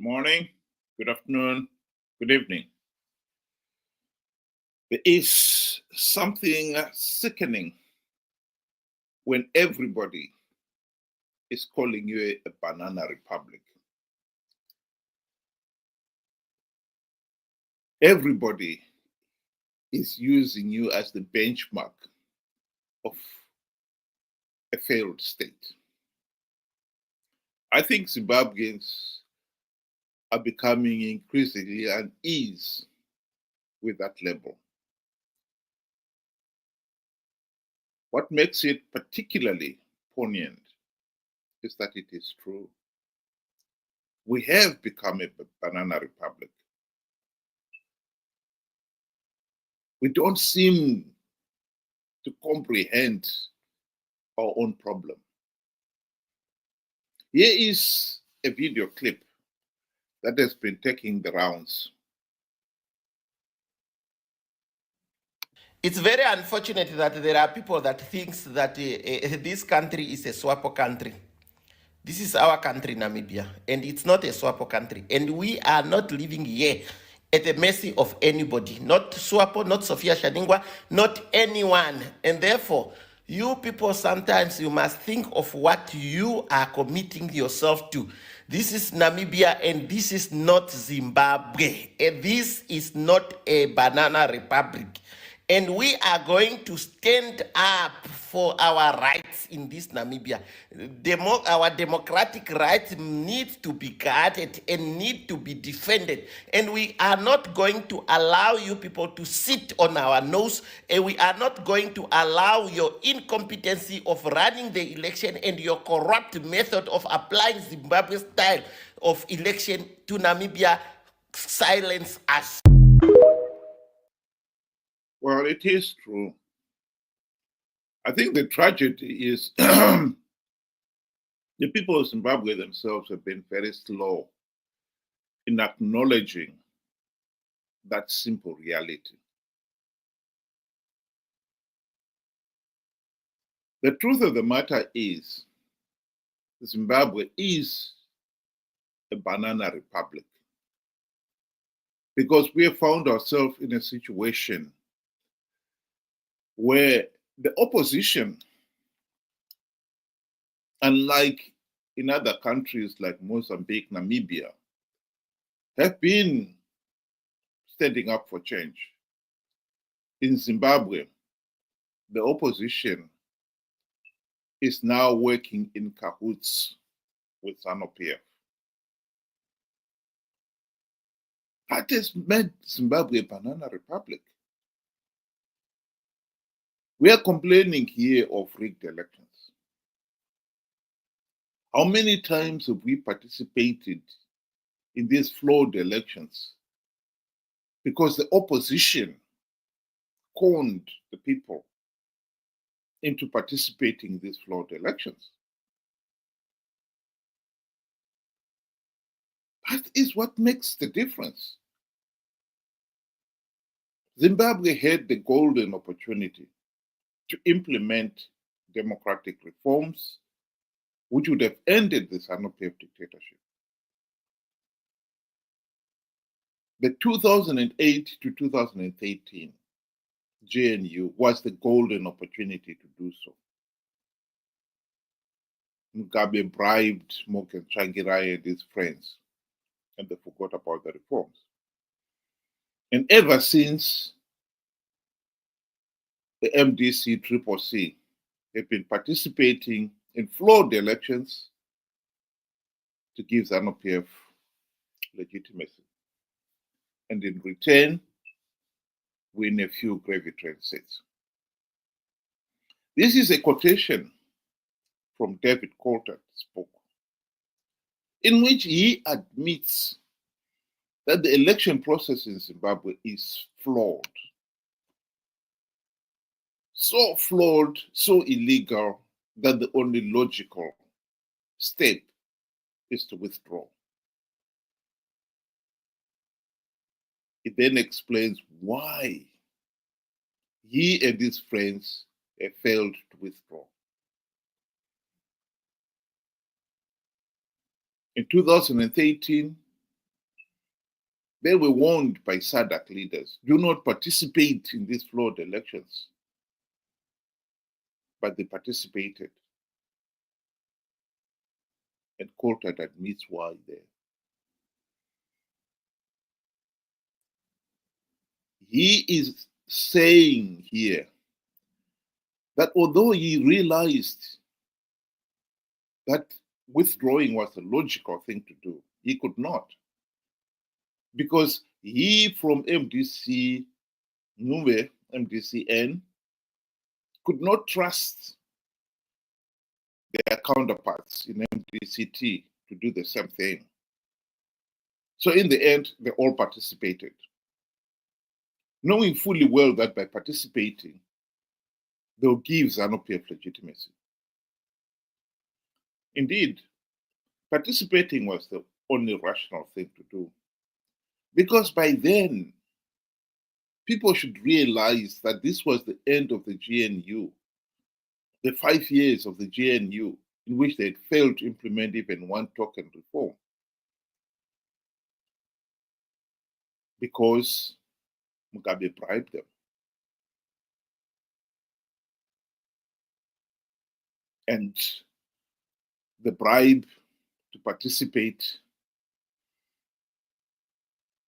Morning, good afternoon, good evening. There is something sickening when everybody is calling you a banana republic. Everybody is using you as the benchmark of a failed state. I think Zimbabweans are becoming increasingly uneasy with that label. What makes it particularly poignant is that it is true. We have become a banana republic. We don't seem to comprehend our own problem. Here is a video clip that has been taking the rounds. It's very unfortunate that there are people that thinks that this country is a SWAPO country. This is our country, Namibia, and it's not a SWAPO country. And we are not living here at the mercy of anybody, not SWAPO, not Sophia Shaningwa, not anyone. And therefore, you people, sometimes you must think of what you are committing yourself to. This is Namibia and this is not Zimbabwe. And this is not a banana republic. And we are going to stand up for our rights in this Namibia. Our democratic rights need to be guarded and need to be defended. And we are not going to allow you people to sit on our nose. And we are not going to allow your incompetency of running the election and your corrupt method of applying Zimbabwe style of election to Namibia silence us. Well, it is true. I think the tragedy is the people of Zimbabwe themselves have been very slow in acknowledging that simple reality. The truth of the matter is, Zimbabwe is a banana republic because we have found ourselves in a situation where the opposition, unlike in other countries like Mozambique, Namibia, have been standing up for change. In Zimbabwe, the opposition is now working in cahoots with Zanu PF. That has made Zimbabwe a banana republic. We are complaining here of rigged elections. How many times have we participated in these flawed elections because the opposition conned the people into participating in these flawed elections? That is what makes the difference. Zimbabwe had the golden opportunity to implement democratic reforms which would have ended the Zanu PF dictatorship. The 2008 to 2013 GNU was the golden opportunity to do so. Mugabe bribed Morgan Tsvangirai and his friends, and they forgot about the reforms. And ever since, the MDC CCC have been participating in flawed elections to give Zanu PF legitimacy. And in return, win a few gravy train seats. This is a quotation from David Coulter's book, in which he admits that the election process in Zimbabwe is flawed. So flawed, so illegal, that the only logical step is to withdraw. It then explains why he and his friends have failed to withdraw. In 2013, They were warned by SADC leaders, do not participate in these flawed elections. But they participated. And Coulthard admits why there. He is saying here that although he realized that withdrawing was the logical thing to do, he could not. Because he from MDC Nube, MDCN, could not trust their counterparts in MDCT to do the same thing. So in the end, they all participated, knowing fully well that by participating, they'll give Zanu PF legitimacy. Indeed, participating was the only rational thing to do. Because by then, people should realize that this was the end of the GNU, the 5 years of the GNU, in which they had failed to implement even one token reform. Because Mugabe bribed them. And the bribe to participate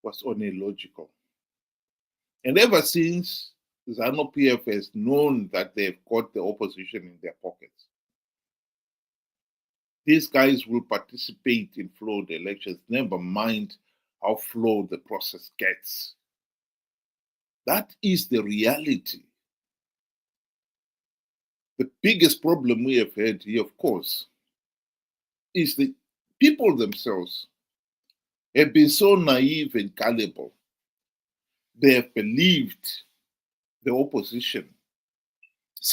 was only logical. And ever since, Zanu PF has known that they've got the opposition in their pockets. These guys will participate in flawed elections, never mind how flawed the process gets. That is the reality. The biggest problem we have had here, of course, is the people themselves have been so naive and gullible. They have believed the opposition's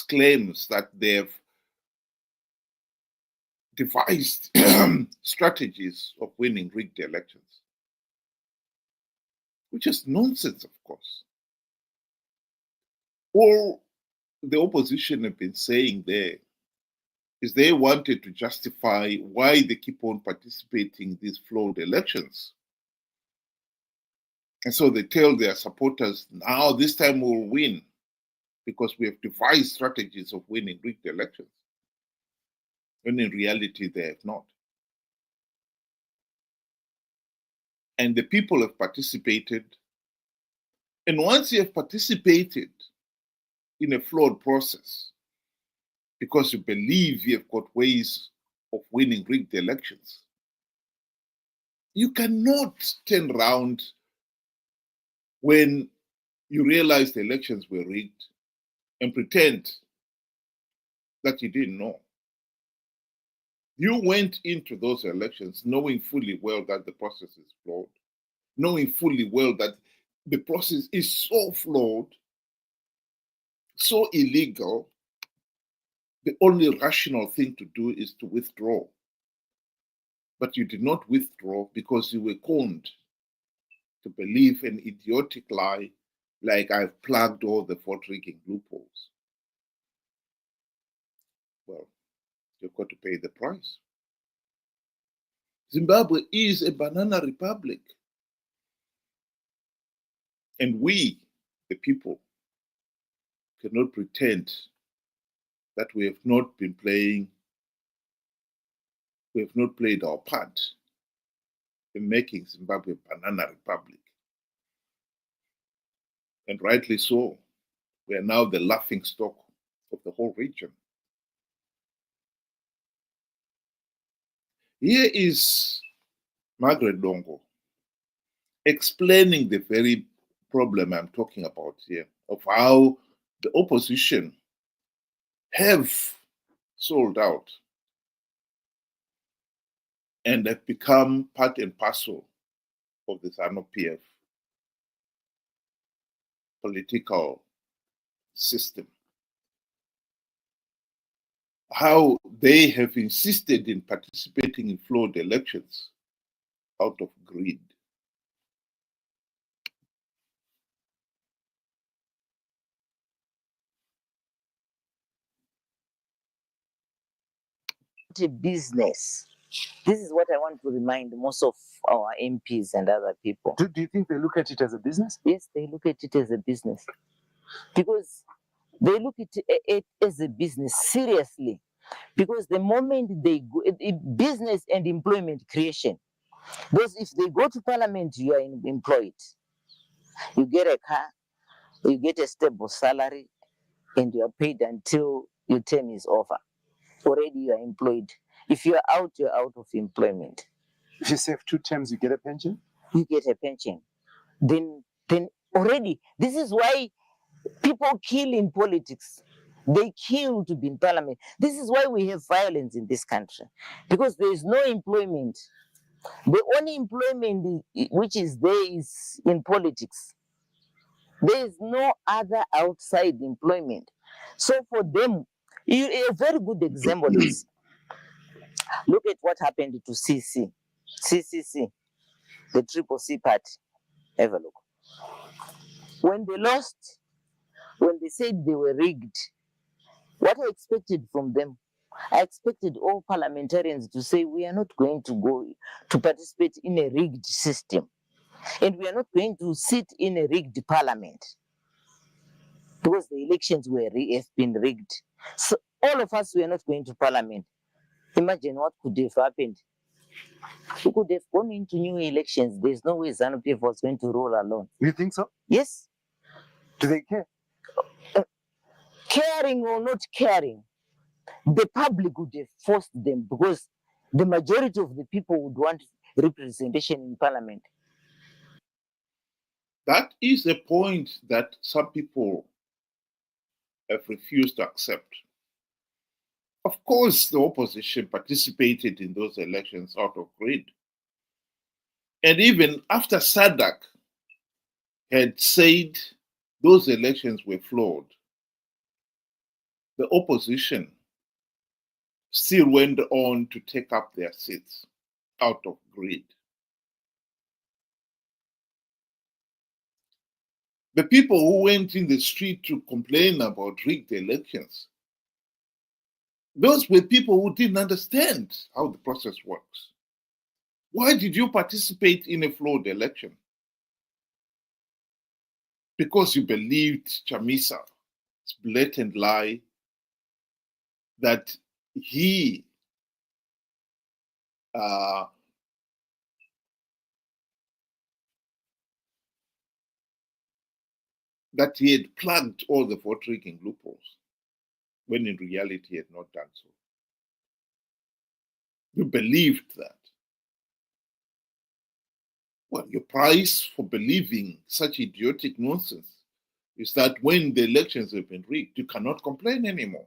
claims that they have devised strategies of winning rigged elections, which is nonsense, of course. All the opposition have been saying there is they wanted to justify why they keep on participating in these flawed elections. And so they tell their supporters, now this time we'll win because we have devised strategies of winning rigged elections. When in reality, they have not. And the people have participated. And once you have participated in a flawed process, because you believe you have got ways of winning rigged elections, you cannot turn around when you realize the elections were rigged and pretend that you didn't know. You went into those elections knowing fully well that the process is flawed, knowing fully well that the process is so flawed, so illegal, the only rational thing to do is to withdraw. But you did not withdraw because you were conned to believe an idiotic lie like I've plugged all the vote rigging loopholes. Well, you've got to pay the price. Zimbabwe is a banana republic. And we, the people, cannot pretend that we have not been playing, we have not played our part in making Zimbabwe a banana republic. And rightly so. We are now the laughing stock of the whole region. Here is Margaret Dongo explaining the very problem I'm talking about here, of how the opposition have sold out and have become part and parcel of the Zanu PF political system. How they have insisted in participating in flawed elections out of greed. Business This is what I want to remind most of our MPs and other people. Do you think they look at it as a business? Yes, they look at it as a business, because they look at it as a business seriously. Because the moment they go, business and employment creation, because if they go to parliament, you are employed, you get a car, you get a stable salary, and you are paid until your term is over. Already you are employed. If you are out, you're out of employment. If you serve 2 terms, you get a pension? You get a pension. Then already, this is why people kill in politics. They kill to be in parliament. This is why we have violence in this country, because there is no employment. The only employment which is there is in politics. There is no other outside employment. So for them, a very good example is, look at what happened to CCC, the Triple C party. Have a look. When they lost, when they said they were rigged, what I expected from them, I expected all parliamentarians to say, we are not going to go to participate in a rigged system, and we are not going to sit in a rigged parliament, because the elections have been rigged. So all of us were not going to parliament. Imagine what could have happened. We could have gone into new elections. There's no way Zanu PF was going to roll alone. You think so? Yes. Do they care? Caring or not caring, the public would have forced them, because the majority of the people would want representation in parliament. That is a point that some people have refused to accept. Of course, the opposition participated in those elections out of greed. And even after SADC had said those elections were flawed, the opposition still went on to take up their seats out of greed. The people who went in the street to complain about rigged elections, those were people who didn't understand how the process works. Why did you participate in a flawed election? Because you believed Chamisa's blatant lie that he had plugged all the vote rigging loopholes, when in reality he had not done so. You believed that. Well, your price for believing such idiotic nonsense is that when the elections have been rigged, you cannot complain anymore.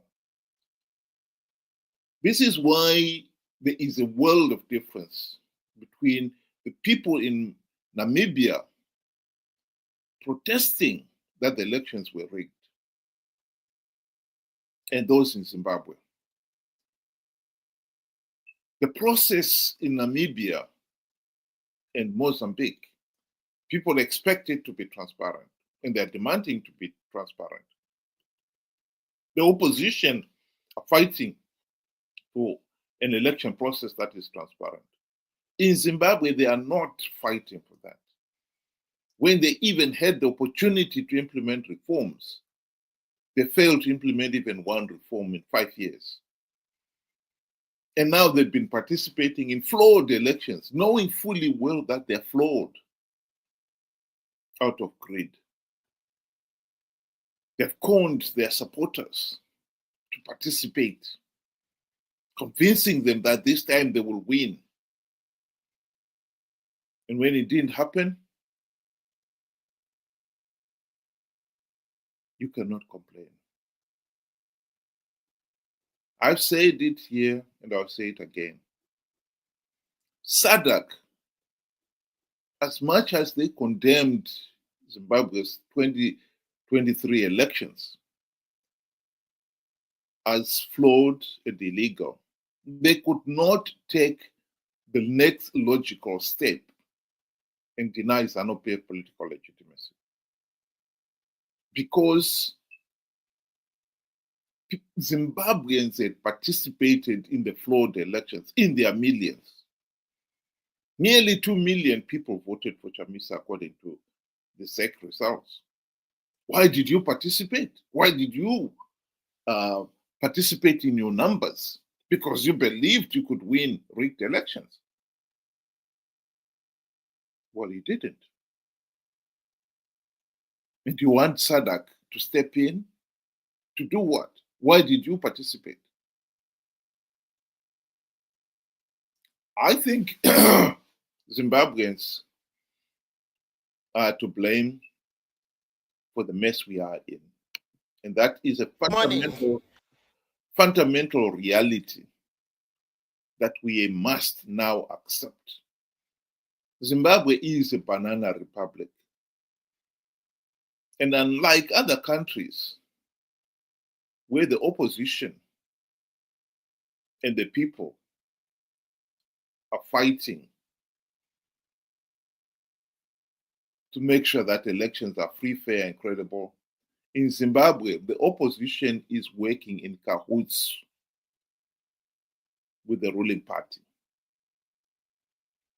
This is why there is a world of difference between the people in Namibia protesting that the elections were rigged and those in Zimbabwe. The process in Namibia and Mozambique, people expect it to be transparent, and they're demanding to be transparent. The opposition are fighting for an election process that is transparent. In Zimbabwe, they are not fighting for that. When they even had the opportunity to implement reforms, they failed to implement even one reform in 5 years. And now they've been participating in flawed elections, knowing fully well that they're flawed out of greed. They've conned their supporters to participate, convincing them that this time they will win. And when it didn't happen, you cannot complain. I've said it here and I'll say it again. SADC, as much as they condemned Zimbabwe's 2023 elections as flawed and illegal, they could not take the next logical step and deny Zanu PF political legitimacy. Because Zimbabweans had participated in the flawed elections in their millions. Nearly 2 million people voted for Chamisa according to the SEC results. Why did you participate? Why did you participate in your numbers? Because you believed you could win rigged elections. Well, you didn't. And you want SADC to step in to do what? Why did you participate? I think Zimbabweans are to blame for the mess we are in. And that is a fundamental reality that we must now accept. Zimbabwe is a banana republic. And unlike other countries where the opposition and the people are fighting to make sure that elections are free, fair, and credible, in Zimbabwe, the opposition is working in cahoots with the ruling party.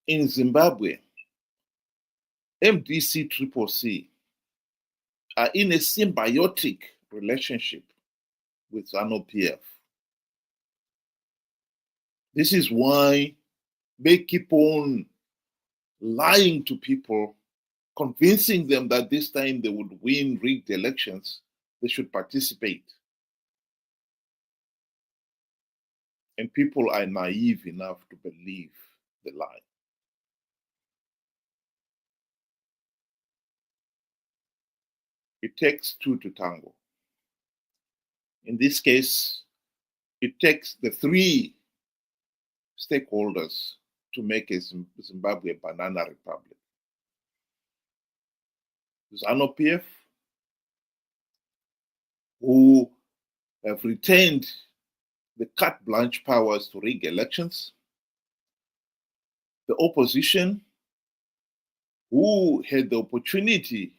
In Zimbabwe, MDC-CCC are in a symbiotic relationship with Zanu PF. This is why they keep on lying to people, convincing them that this time they would win rigged elections, they should participate. And people are naive enough to believe the lie. It takes two to tango. In this case, it takes the three stakeholders to make a Zimbabwe a banana republic. Zanu PF, who have retained the carte blanche powers to rig elections, the opposition, who had the opportunity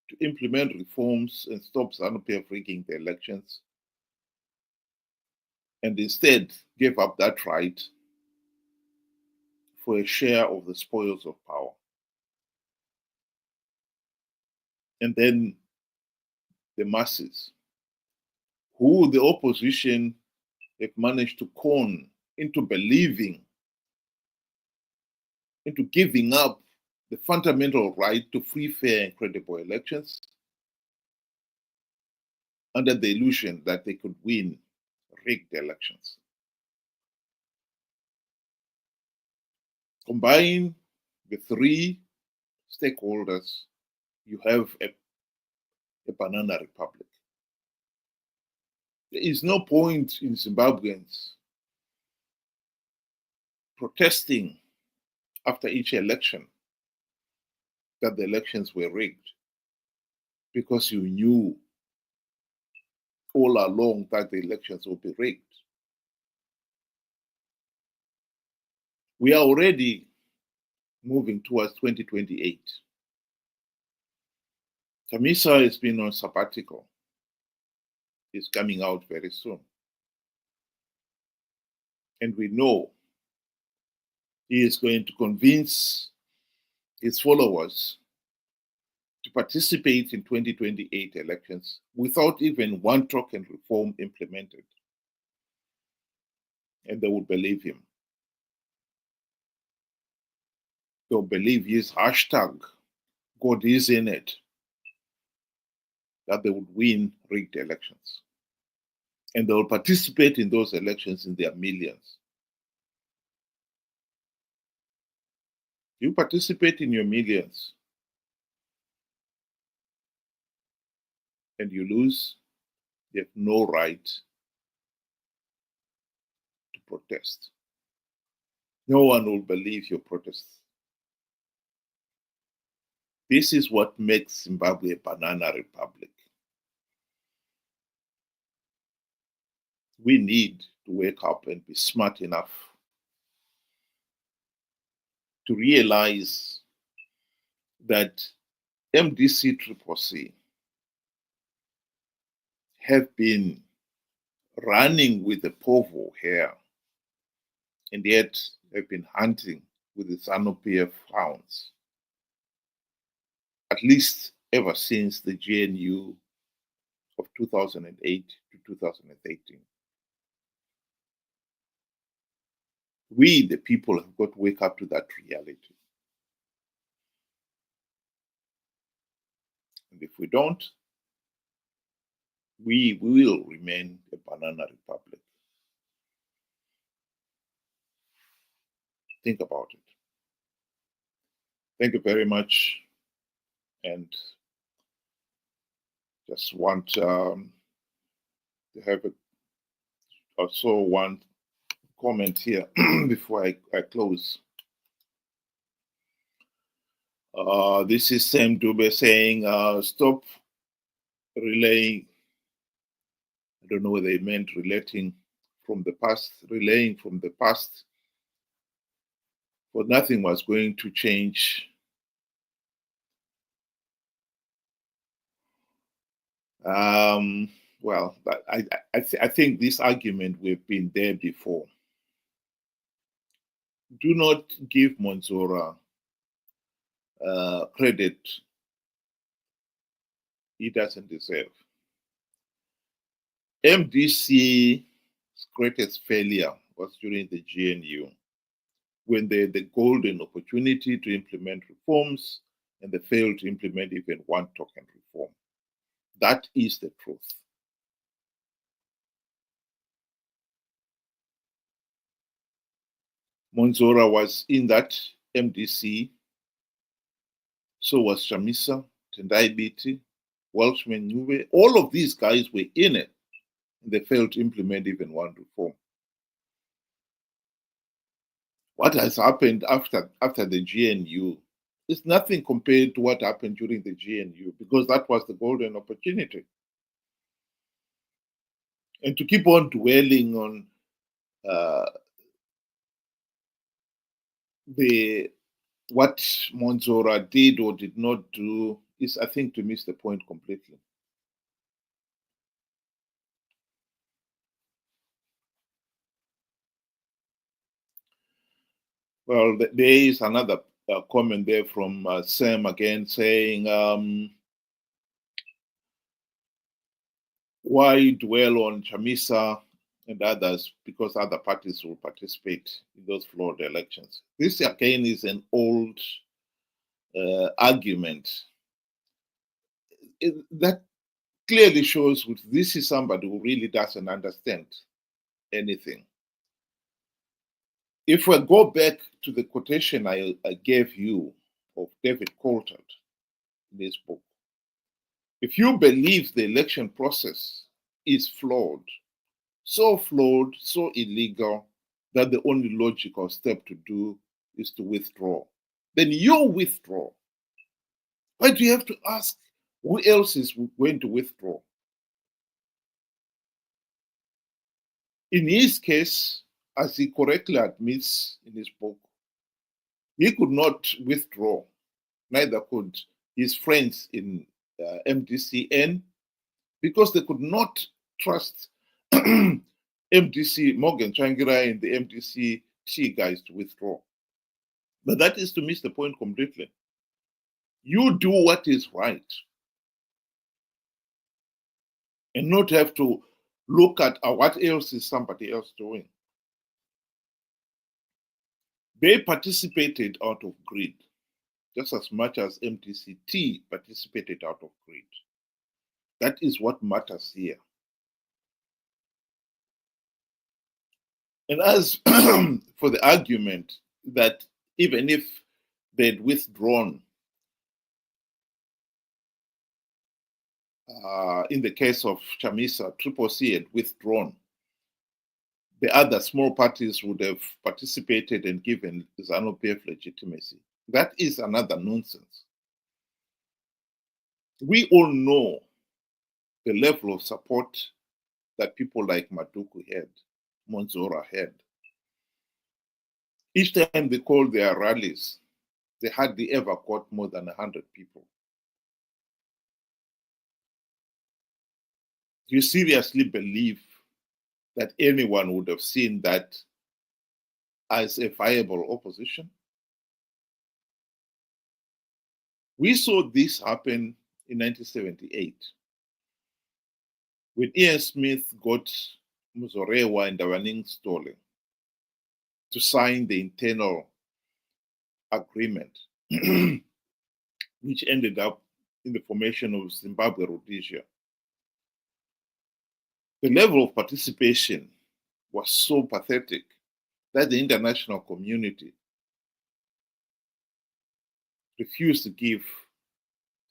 to implement reforms and stop Zanu PF rigging the elections, and instead gave up that right for a share of the spoils of power. And then the masses, who the opposition have managed to con into believing, into giving up the fundamental right to free, fair, and credible elections under the illusion that they could win rigged elections. Combine the three stakeholders, you have a banana republic. There is no point in Zimbabweans protesting after each election that the elections were rigged, because you knew all along that the elections would be rigged. We are already moving towards 2028. Chamisa has been on sabbatical. He's coming out very soon. And we know he is going to convince his followers to participate in 2028 elections without even one token reform implemented. And they will believe him. They'll believe his hashtag, God is in it, that they would win rigged elections. And they will participate in those elections in their millions. You participate in your millions and you lose, you have no right to protest. No one will believe your protests. This is what makes Zimbabwe a banana republic. We need to wake up and be smart enough to realize that MDC-CCC have been running with the povo hare, and yet have been hunting with the Zanu PF hounds, at least ever since the GNU of 2008 to 2013. We, the people, have got to wake up to that reality. And if we don't, we will remain a banana republic. Think about it. Thank you very much. And just want to have also one comment here before I close. This is Sam Dube saying, stop relaying. I don't know whether they meant relating from the past, relaying from the past, but nothing was going to change. Well, I think this argument, we've been there before. Do not give Monzora credit he doesn't deserve. MDC's greatest failure was during the GNU, when they had the golden opportunity to implement reforms and they failed to implement even one token reform. That is the truth. Monzora was in that MDC, so was Chamisa, Naivety, Welshman Nuwe. All of these guys were in it, and they failed to implement even one reform. What has happened after the GNU is nothing compared to what happened during the GNU, because that was the golden opportunity. And to keep on dwelling on what Monzora did or did not do is, I think, to miss the point completely. Well, there is another comment there from Sam again saying, why dwell on Chamisa and others, because other parties will participate in those flawed elections. This again is an old argument. That clearly shows this is somebody who really doesn't understand anything. If we go back to the quotation I gave you of David Coulthard in his book, if you believe the election process is flawed, so illegal, that the only logical step to do is to withdraw, then you withdraw. Why do you have to ask who else is going to withdraw? In his case, as he correctly admits in his book, he could not withdraw, neither could his friends in MDCN, because they could not trust MDC, Morgan Changira and the MDC guys to withdraw. But that is to miss the point completely. You do what is right and not have to look at what else is somebody else doing. They participated out of greed, just as much as MDCT participated out of greed. That is what matters here. And as for the argument that even if they'd withdrawn, in the case of Chamisa, CCC had withdrawn, the other small parties would have participated and given Zanu PF legitimacy. That is another nonsense. We all know the level of support that people like Maduku had, Monzora had. Each time they called their rallies, they hardly ever got more than 100 people. Do you seriously believe that anyone would have seen that as a viable opposition. We saw this happen in 1978 when Ian Smith got Muzorewa and Dawaning Stole to sign the internal agreement, which ended up in the formation of Zimbabwe Rhodesia. The level of participation was so pathetic that the international community refused to give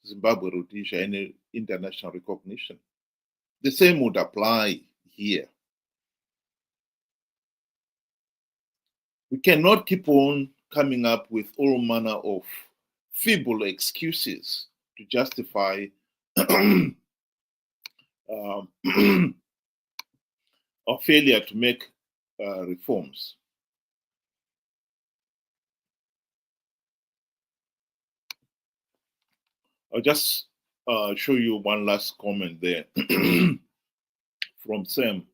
Zimbabwe Rhodesia any international recognition. The same would apply here. We cannot keep on coming up with all manner of feeble excuses to justify our failure to make reforms. I'll just show you one last comment there from Sam.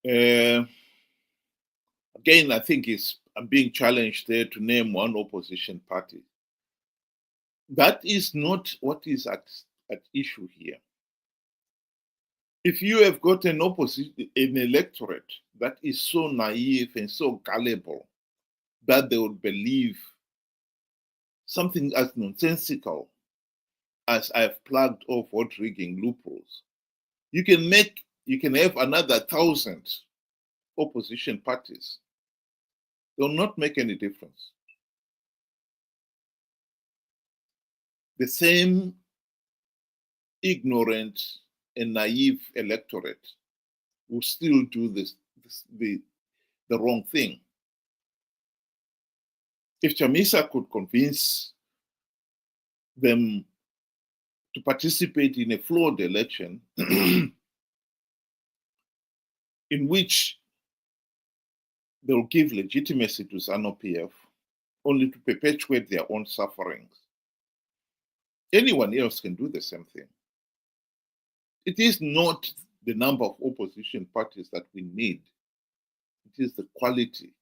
Again, I think I'm being challenged there to name one opposition party. That is not what is at issue here. If you have got an electorate that is so naive and so gullible that they would believe something as nonsensical as I've plugged off vote rigging loopholes, you can have another 1,000 opposition parties. They will not make any difference. The same ignorant and naive electorate will still do the wrong thing. If Chamisa could convince them to participate in a flawed election in which they'll give legitimacy to Zanu PF only to perpetuate their own sufferings, anyone else can do the same thing. It is not the number of opposition parties that we need. It is the quality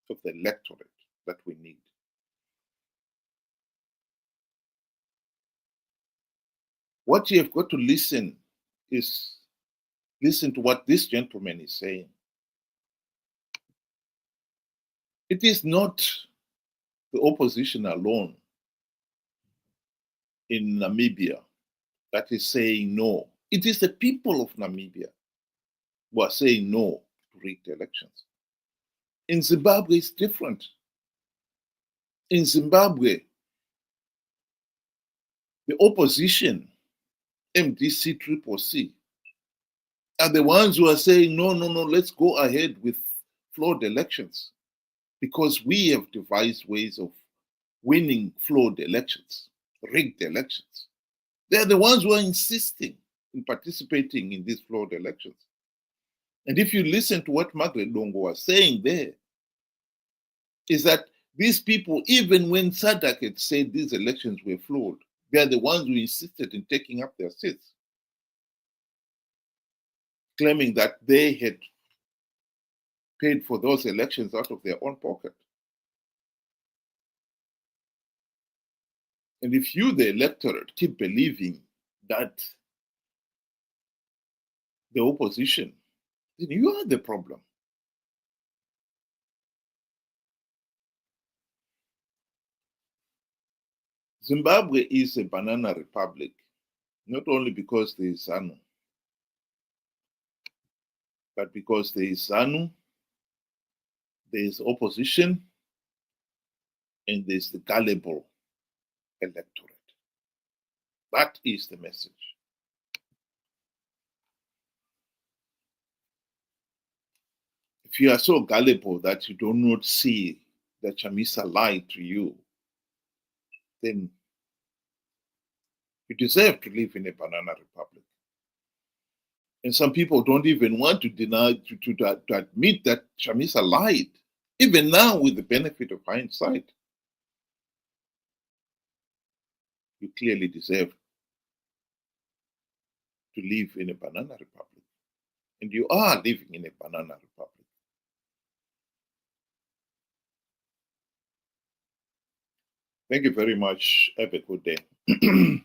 of the electorate that we need. What you have got to listen to what this gentleman is saying. It is not the opposition alone in Namibia that is saying no. It is the people of Namibia who are saying no to rigged elections. In Zimbabwe, it's different. In Zimbabwe, the opposition, MDC, CCC, are the ones who are saying, no, let's go ahead with flawed elections because we have devised ways of winning flawed elections, rigged elections. They're the ones who are insisting in participating in these flawed elections. And if you listen to what Margaret Longo was saying there, is that these people, even when SADC had said these elections were flawed, they're the ones who insisted in taking up their seats, claiming that they had paid for those elections out of their own pocket. And if you, the electorate, keep believing that the opposition, then you are the problem. Zimbabwe is a banana republic, not only because there is Zanu, but because there is Zanu, there is opposition, and there's the gullible electorate. That is the message. If you are so gullible that you do not see that Chamisa lied to you, then you deserve to live in a banana republic. And some people don't even want to deny, to admit that Chamisa lied, even now with the benefit of hindsight. You clearly deserve to live in a banana republic. And you are living in a banana republic. Thank you very much. Have a good day.